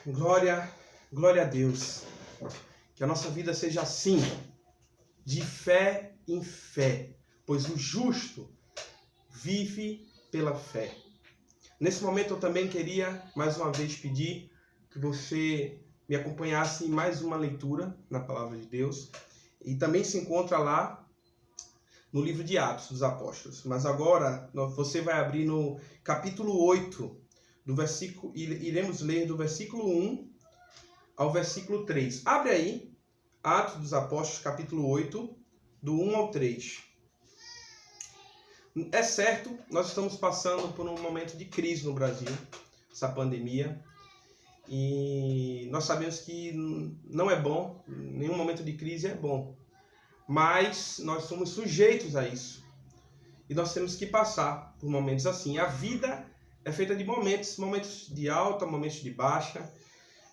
Glória a Deus. Que a nossa vida seja assim, de fé em fé, pois o justo vive pela fé. Nesse momento eu também queria mais uma vez pedir que você me acompanhasse em mais uma leitura na Palavra de Deus. E também se encontra lá no livro de Atos dos Apóstolos. Mas agora você vai abrir no capítulo 8, iremos ler do versículo 1 ao versículo 3. Abre aí, Atos dos Apóstolos, capítulo 8, do 1 ao 3. É certo, nós estamos passando por um momento de crise no Brasil, essa pandemia, e nós sabemos que não é bom, nenhum momento de crise é bom, mas nós somos sujeitos a isso, e nós temos que passar por momentos assim. A vida é feita de momentos de alta, momentos de baixa,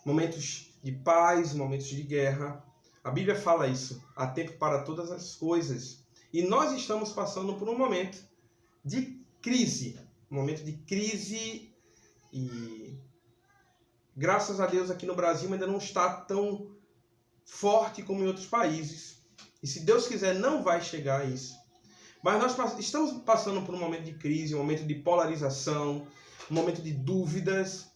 momentos de paz, momentos de guerra. A Bíblia fala isso, há tempo para todas as coisas, e nós estamos passando por um momento de crise, e graças a Deus aqui no Brasil ainda não está tão forte como em outros países. E se Deus quiser não vai chegar a isso. Mas nós estamos passando por um momento de crise, um momento de polarização, um momento de dúvidas,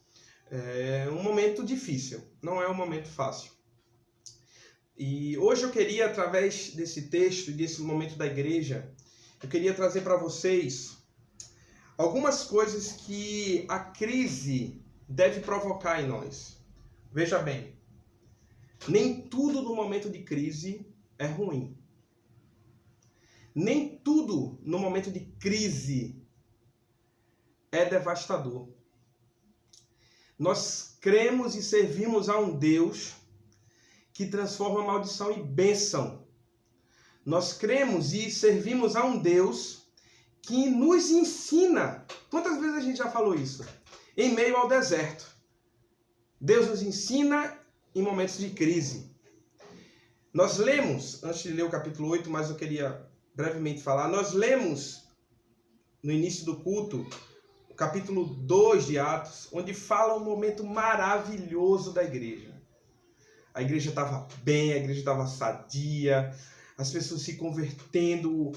um momento difícil, não é um momento fácil. E hoje eu queria, através desse texto e desse momento da igreja, eu queria trazer para vocês algumas coisas que a crise deve provocar em nós. Veja bem, nem tudo no momento de crise é ruim. Nem tudo no momento de crise é devastador. Nós cremos e servimos a um Deus que transforma maldição em bênção. Nós cremos e servimos a um Deus que nos ensina. Quantas vezes a gente já falou isso? Em meio ao deserto. Deus nos ensina em momentos de crise. Nós lemos, antes de ler o capítulo 8, mas eu queria brevemente falar, nós lemos no início do culto o capítulo 2 de Atos, onde fala um momento maravilhoso da igreja. A igreja estava bem, a igreja estava sadia, as pessoas se convertendo,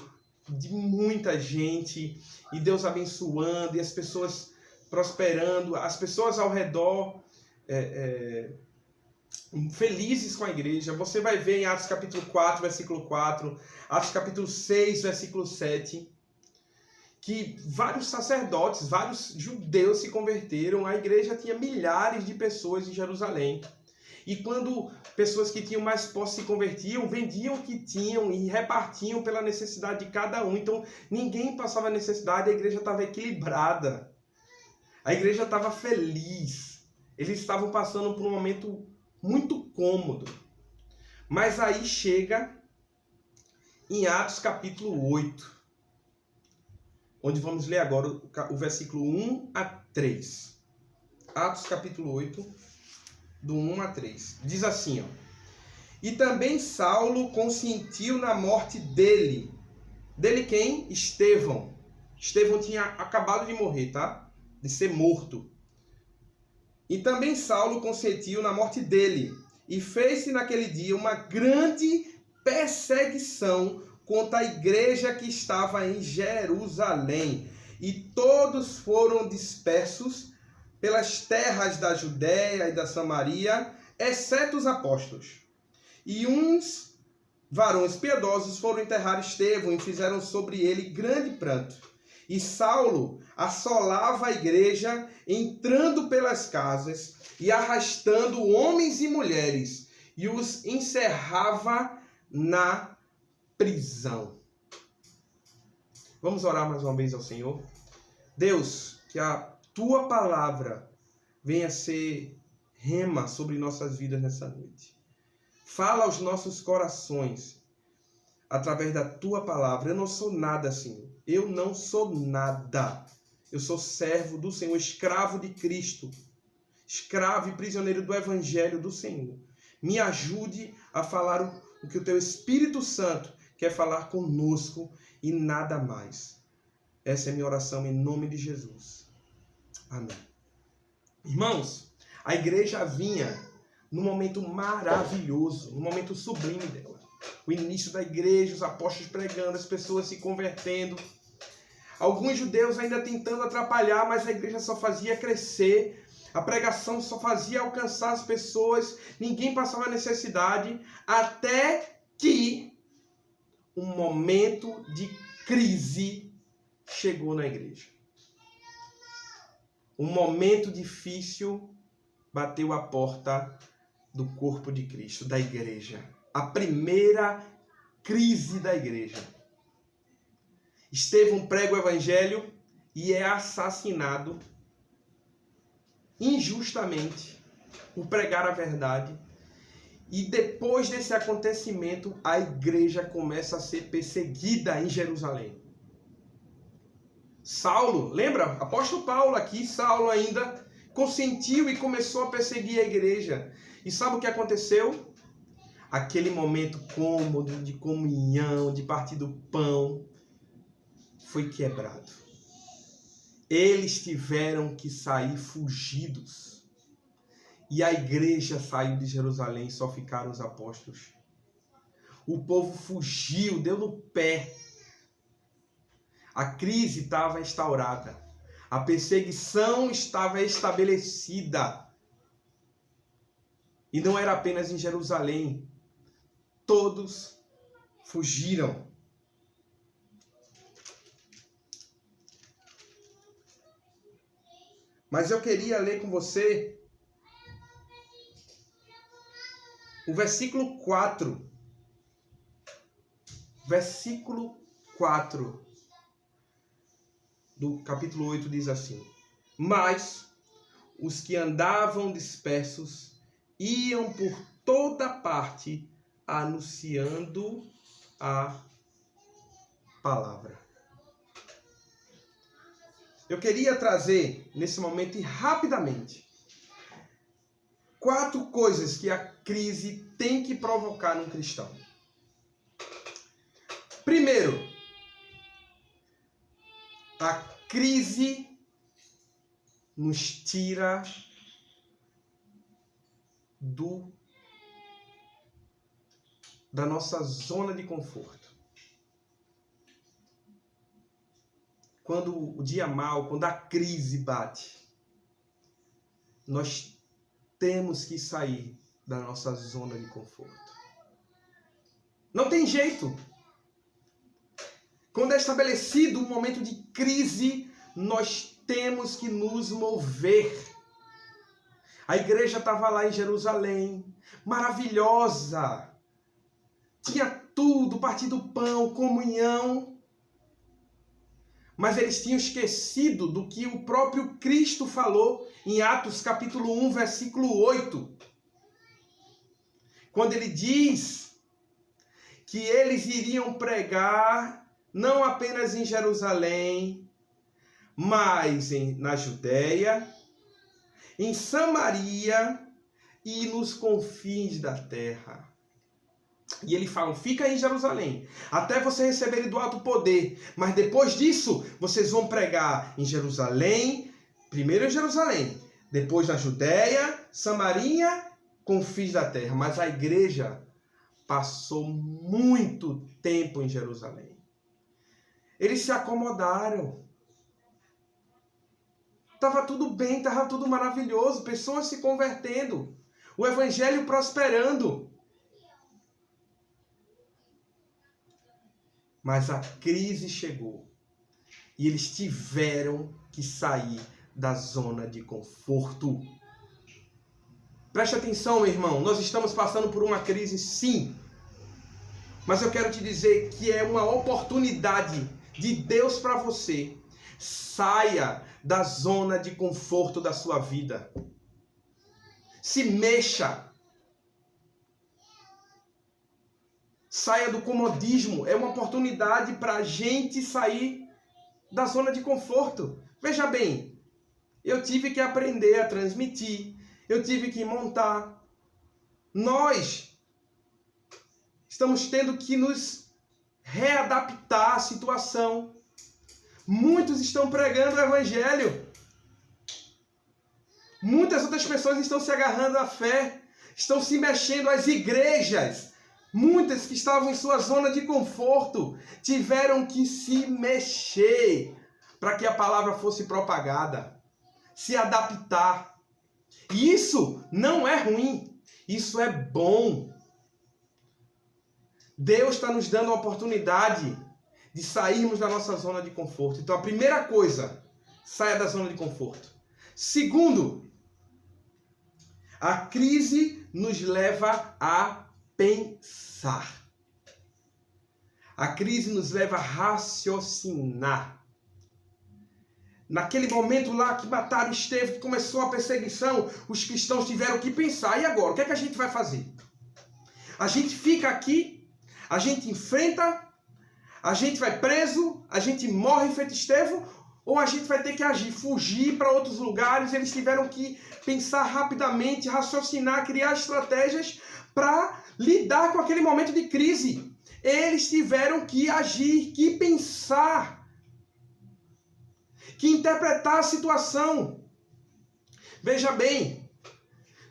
de muita gente, e Deus abençoando, e as pessoas prosperando, as pessoas ao redor felizes com a igreja. Você vai ver em Atos capítulo 4, versículo 4, Atos capítulo 6, versículo 7, que vários sacerdotes, vários judeus se converteram. A igreja tinha milhares de pessoas em Jerusalém. E quando pessoas que tinham mais posse se convertiam, vendiam o que tinham e repartiam pela necessidade de cada um. Então, ninguém passava necessidade, a igreja estava equilibrada. A igreja estava feliz. Eles estavam passando por um momento muito cômodo. Mas aí chega em Atos capítulo 8, onde vamos ler agora o versículo 1 a 3. Atos capítulo 8, do 1 a 3. Diz assim, ó: E também Saulo consentiu na morte dele. Dele quem? Estevão. Estevão tinha acabado de morrer, tá? De ser morto. E também Saulo consentiu na morte dele. E fez-se naquele dia uma grande perseguição contra a igreja que estava em Jerusalém. E todos foram dispersos pelas terras da Judéia e da Samaria, exceto os apóstolos. E uns varões piedosos foram enterrar Estevão e fizeram sobre ele grande pranto. E Saulo assolava a igreja, entrando pelas casas e arrastando homens e mulheres, e os encerrava na prisão. Vamos orar mais uma vez ao Senhor? Deus, que a Tua palavra venha ser rema sobre nossas vidas nessa noite. Fala aos nossos corações através da Tua palavra. Eu não sou nada, Senhor. Eu não sou nada. Eu sou servo do Senhor, escravo de Cristo, escravo e prisioneiro do Evangelho do Senhor. Me ajude a falar o que o Teu Espírito Santo quer falar conosco e nada mais. Essa é a minha oração em nome de Jesus. Amém. Irmãos, A igreja vinha num momento maravilhoso, num momento sublime dela. O início da igreja, os apóstolos pregando, as pessoas se convertendo. Alguns judeus ainda tentando atrapalhar, mas a igreja só fazia crescer. A pregação só fazia alcançar as pessoas. Ninguém passava necessidade. Até que um momento de crise chegou na igreja. Um momento difícil bateu a porta do corpo de Cristo, da igreja. A primeira crise da igreja. Estevão prega o evangelho e é assassinado injustamente por pregar a verdade. E depois desse acontecimento, a igreja começa a ser perseguida em Jerusalém. Saulo, lembra? Apóstolo Paulo aqui, Saulo ainda consentiu e começou a perseguir a igreja. E sabe o que aconteceu? Aquele momento cômodo de comunhão, de partir do pão, foi quebrado. Eles tiveram que sair fugidos. E a igreja saiu de Jerusalém, só ficaram os apóstolos. O povo fugiu, deu no pé. A crise estava instaurada. A perseguição estava estabelecida. E não era apenas em Jerusalém. Todos fugiram. Mas eu queria ler com você o versículo 4. Versículo 4 do capítulo 8 diz assim: Mas os que andavam dispersos iam por toda parte anunciando a palavra. Eu queria trazer nesse momento e rapidamente 4 coisas que a crise tem que provocar num cristão. Primeiro, a crise nos tira da nossa zona de conforto. Quando o dia mal, quando a crise bate, nós temos que sair da nossa zona de conforto. Não tem jeito. Quando é estabelecido um momento de crise, nós temos que nos mover. A igreja estava lá em Jerusalém, maravilhosa. Tinha tudo, partir do pão, comunhão. Mas eles tinham esquecido do que o próprio Cristo falou em Atos capítulo 1, versículo 8. Quando ele diz que eles iriam pregar não apenas em Jerusalém, mas na Judéia, em Samaria e nos confins da terra. E ele fala, fica em Jerusalém, até você receberem do alto poder. Mas depois disso, vocês vão pregar em Jerusalém, primeiro em Jerusalém, depois na Judéia, Samaria, confins da terra. Mas a igreja passou muito tempo em Jerusalém. Eles se acomodaram. Estava tudo bem, estava tudo maravilhoso, pessoas se convertendo, o evangelho prosperando. Mas a crise chegou e eles tiveram que sair da zona de conforto. Preste atenção, meu irmão, nós estamos passando por uma crise, sim. Mas eu quero te dizer que é uma oportunidade de Deus para você. Saia da zona de conforto da sua vida. Se mexa. Saia do comodismo. É uma oportunidade para a gente sair da zona de conforto. Veja bem, eu tive que aprender a transmitir. Eu tive que montar. Nós estamos tendo que nos readaptar à situação. Muitos estão pregando o evangelho. Muitas outras pessoas estão se agarrando à fé, estão se mexendo às igrejas. Muitas que estavam em sua zona de conforto tiveram que se mexer para que a palavra fosse propagada, se adaptar. E isso não é ruim, isso é bom. Deus está nos dando a oportunidade de sairmos da nossa zona de conforto. Então, a primeira coisa, saia da zona de conforto. Segundo, a crise nos leva a pensar. A crise nos leva a raciocinar. Naquele momento lá que mataram Estevão, que começou a perseguição, os cristãos tiveram que pensar. E agora? O que é que a gente vai fazer? A gente fica aqui, a gente enfrenta, a gente vai preso, a gente morre feito Estevão, ou a gente vai ter que agir, fugir para outros lugares. Eles tiveram que pensar rapidamente, raciocinar, criar estratégias para lidar com aquele momento de crise. Eles tiveram que agir, que pensar, que interpretar a situação. Veja bem,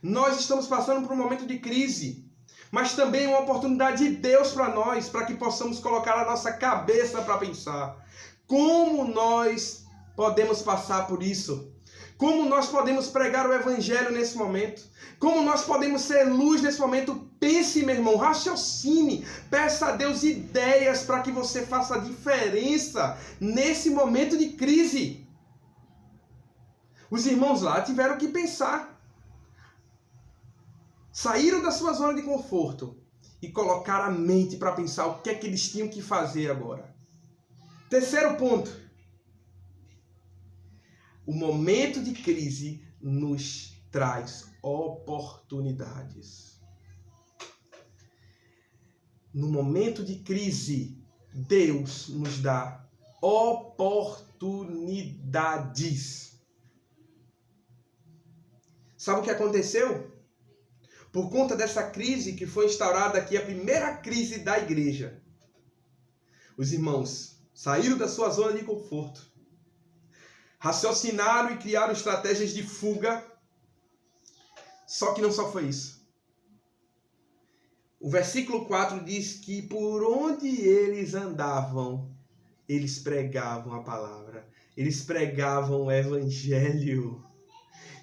nós estamos passando por um momento de crise, mas também uma oportunidade de Deus para nós, para que possamos colocar a nossa cabeça para pensar. Como nós podemos passar por isso? Como nós podemos pregar o evangelho nesse momento? Como nós podemos ser luz nesse momento? Pense, meu irmão, raciocine, peça a Deus ideias para que você faça a diferença nesse momento de crise. Os irmãos lá tiveram que pensar. Saíram da sua zona de conforto e colocaram a mente para pensar o que é que eles tinham que fazer agora. Terceiro ponto. O momento de crise nos traz oportunidades. No momento de crise, Deus nos dá oportunidades. Sabe o que aconteceu? Por conta dessa crise que foi instaurada aqui, a primeira crise da igreja. Os irmãos saíram da sua zona de conforto, raciocinaram e criaram estratégias de fuga. Só que não só foi isso. O versículo 4 diz que por onde eles andavam, eles pregavam a palavra. Eles pregavam o evangelho.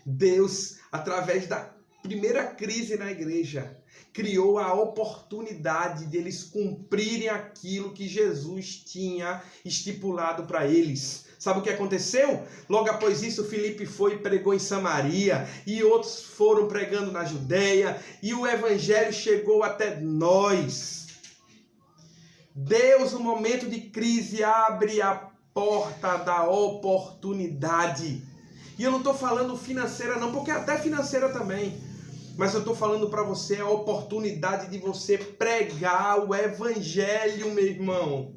Deus, através da primeira crise na igreja, criou a oportunidade de eles cumprirem aquilo que Jesus tinha estipulado para eles. Sabe o que aconteceu? Logo após isso, Filipe foi e pregou em Samaria, e outros foram pregando na Judeia, e o evangelho chegou até nós. Deus, no momento de crise, abre a porta da oportunidade. E eu não estou falando financeira não, porque até financeira também. Mas eu estou falando para você a oportunidade de você pregar o evangelho, meu irmão.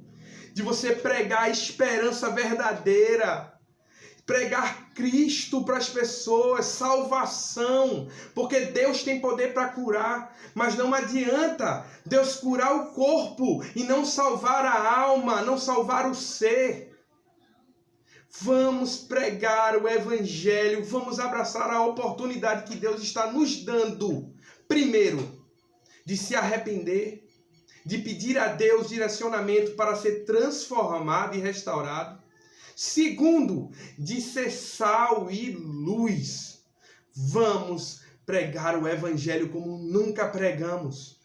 De você pregar a esperança verdadeira. Pregar Cristo para as pessoas, salvação. Porque Deus tem poder para curar. Mas não adianta Deus curar o corpo e não salvar a alma, não salvar o ser. Vamos pregar o evangelho, vamos abraçar a oportunidade que Deus está nos dando. Primeiro, de se arrepender, de pedir a Deus direcionamento para ser transformado e restaurado. Segundo, de ser sal e luz. Vamos pregar o evangelho como nunca pregamos.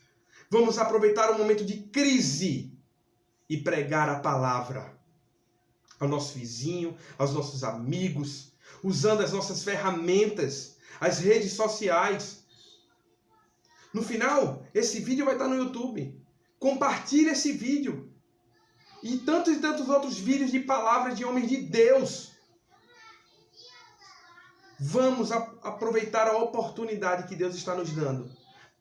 Vamos aproveitar o momento de crise e pregar a palavra ao nosso vizinho, aos nossos amigos, usando as nossas ferramentas, as redes sociais. No final, esse vídeo vai estar no YouTube. Compartilhe esse vídeo. E tantos outros vídeos de palavras de homens de Deus. Vamos aproveitar a oportunidade que Deus está nos dando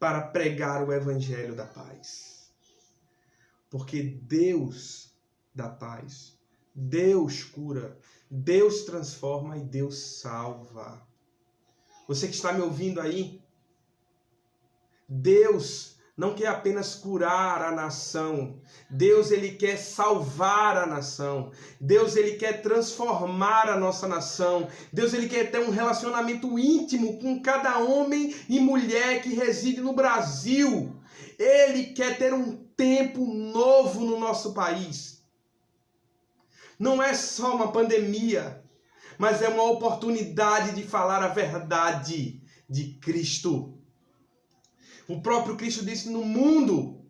para pregar o evangelho da paz. Porque Deus dá paz. Deus cura, Deus transforma e Deus salva. Você que está me ouvindo aí, Deus não quer apenas curar a nação. Deus, ele quer salvar a nação. Deus, ele quer transformar a nossa nação. Deus, ele quer ter um relacionamento íntimo com cada homem e mulher que reside no Brasil. Ele quer ter um tempo novo no nosso país. Não é só uma pandemia, mas é uma oportunidade de falar a verdade de Cristo. O próprio Cristo disse: no mundo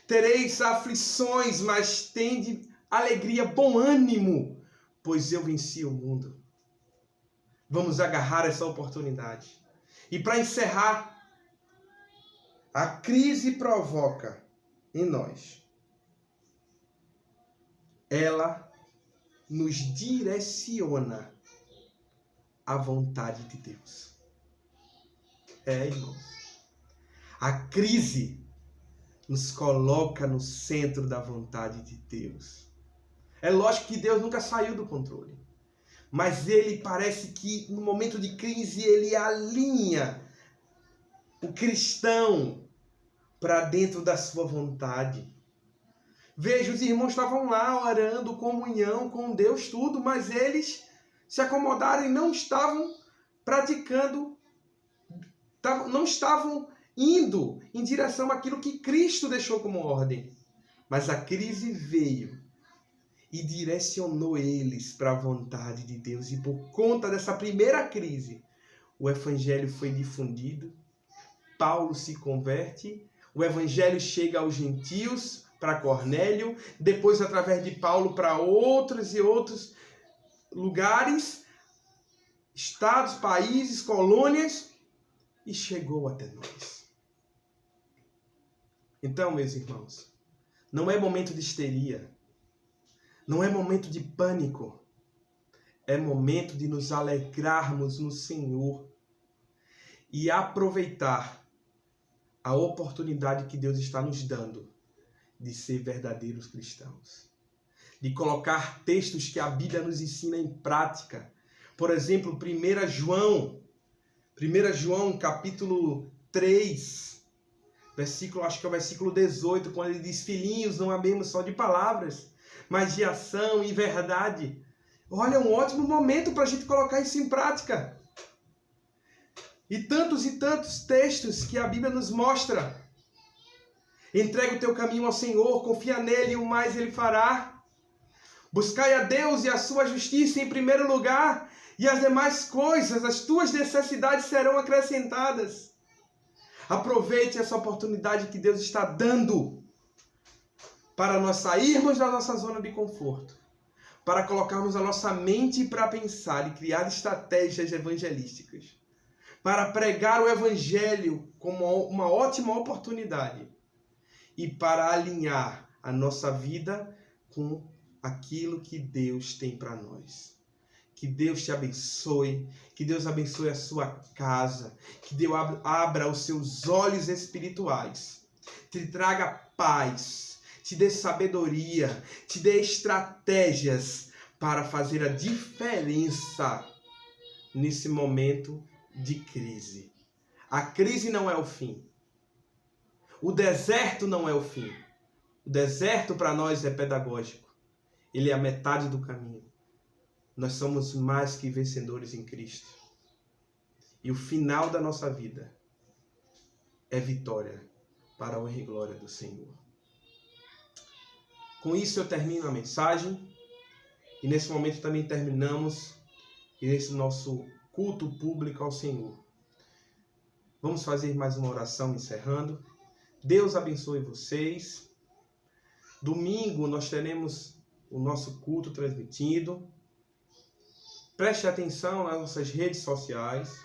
tereis aflições, mas tende alegria, bom ânimo, pois eu venci o mundo. Vamos agarrar essa oportunidade. E para encerrar, a crise provoca em nós. Ela nos direciona à vontade de Deus. Irmãos. A crise nos coloca no centro da vontade de Deus. É lógico que Deus nunca saiu do controle. Mas ele parece que no momento de crise ele alinha o cristão para dentro da sua vontade. Veja, os irmãos estavam lá orando, comunhão com Deus, tudo, mas eles se acomodaram e não estavam praticando, não estavam indo em direção àquilo que Cristo deixou como ordem. Mas a crise veio e direcionou eles para a vontade de Deus. E por conta dessa primeira crise, o evangelho foi difundido, Paulo se converte, o evangelho chega aos gentios, para Cornélio, depois através de Paulo para outros e outros lugares, estados, países, colônias, e chegou até nós. Então, meus irmãos, não é momento de histeria, não é momento de pânico, é momento de nos alegrarmos no Senhor e aproveitar a oportunidade que Deus está nos dando de ser verdadeiros cristãos, de colocar textos que a Bíblia nos ensina em prática. Por exemplo, 1 João capítulo 3, versículo, acho que é o versículo 18, quando ele diz: filhinhos, não amemos só de palavras, mas de ação e verdade. Olha, é um ótimo momento para a gente colocar isso em prática. E tantos textos que a Bíblia nos mostra. Entrega o teu caminho ao Senhor, confia nele e o mais ele fará. Buscai a Deus e a sua justiça em primeiro lugar, e as demais coisas, as tuas necessidades serão acrescentadas. Aproveite essa oportunidade que Deus está dando para nós sairmos da nossa zona de conforto, para colocarmos a nossa mente para pensar e criar estratégias evangelísticas, para pregar o evangelho como uma ótima oportunidade e para alinhar a nossa vida com aquilo que Deus tem para nós. Que Deus te abençoe, que Deus abençoe a sua casa, que Deus abra os seus olhos espirituais, te traga paz, te dê sabedoria, te dê estratégias para fazer a diferença nesse momento de crise. A crise não é o fim. O deserto não é o fim. O deserto para nós é pedagógico. Ele é a metade do caminho. Nós somos mais que vencedores em Cristo. E o final da nossa vida é vitória para a honra e glória do Senhor. Com isso eu termino a mensagem. E nesse momento também terminamos esse nosso culto público ao Senhor. Vamos fazer mais uma oração encerrando. Deus abençoe vocês. Domingo nós teremos o nosso culto transmitido. Preste atenção nas nossas redes sociais.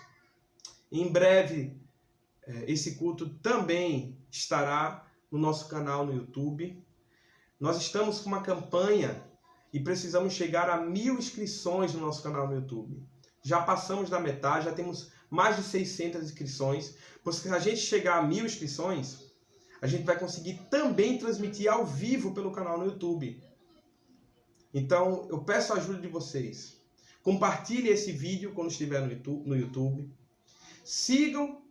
Em breve, esse culto também estará no nosso canal no YouTube. Nós estamos com uma campanha e precisamos chegar a 1000 inscrições no nosso canal no YouTube. Já passamos da metade, já temos mais de 600 inscrições. Porque se a gente chegar a 1000 inscrições, a gente vai conseguir também transmitir ao vivo pelo canal no YouTube. Então, eu peço a ajuda de vocês. Compartilhe esse vídeo quando estiver no YouTube. Sigam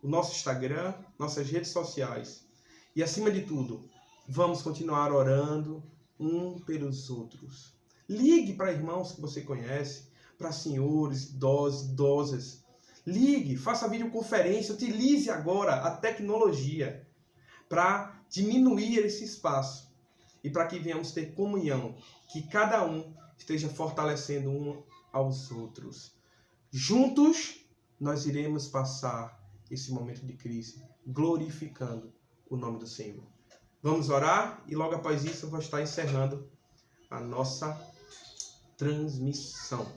o nosso Instagram, nossas redes sociais. E acima de tudo, vamos continuar orando um pelos outros. Ligue para irmãos que você conhece, para senhores, idosos, idosas. Ligue, faça videoconferência, utilize agora a tecnologia para diminuir esse espaço e para que venhamos ter comunhão, que cada um esteja fortalecendo um aos outros. Juntos, nós iremos passar esse momento de crise, glorificando o nome do Senhor. Vamos orar e logo após isso eu vou estar encerrando a nossa transmissão.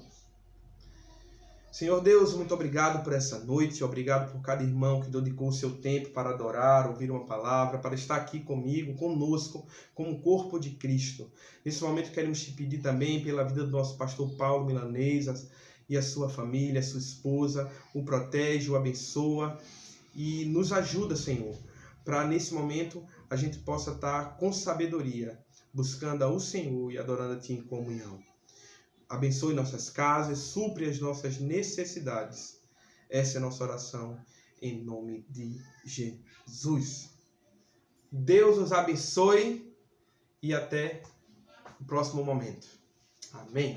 Senhor Deus, muito obrigado por essa noite, obrigado por cada irmão que dedicou o seu tempo para adorar, ouvir uma palavra, para estar aqui comigo, conosco, como corpo de Cristo. Nesse momento queremos te pedir também pela vida do nosso pastor Paulo Milanês e a sua família, a sua esposa, o protege, o abençoa e nos ajuda, Senhor, para nesse momento a gente possa estar com sabedoria, buscando ao Senhor e adorando a Ti em comunhão. Abençoe nossas casas, supre as nossas necessidades. Essa é a nossa oração em nome de Jesus. Deus nos abençoe e até o próximo momento. Amém.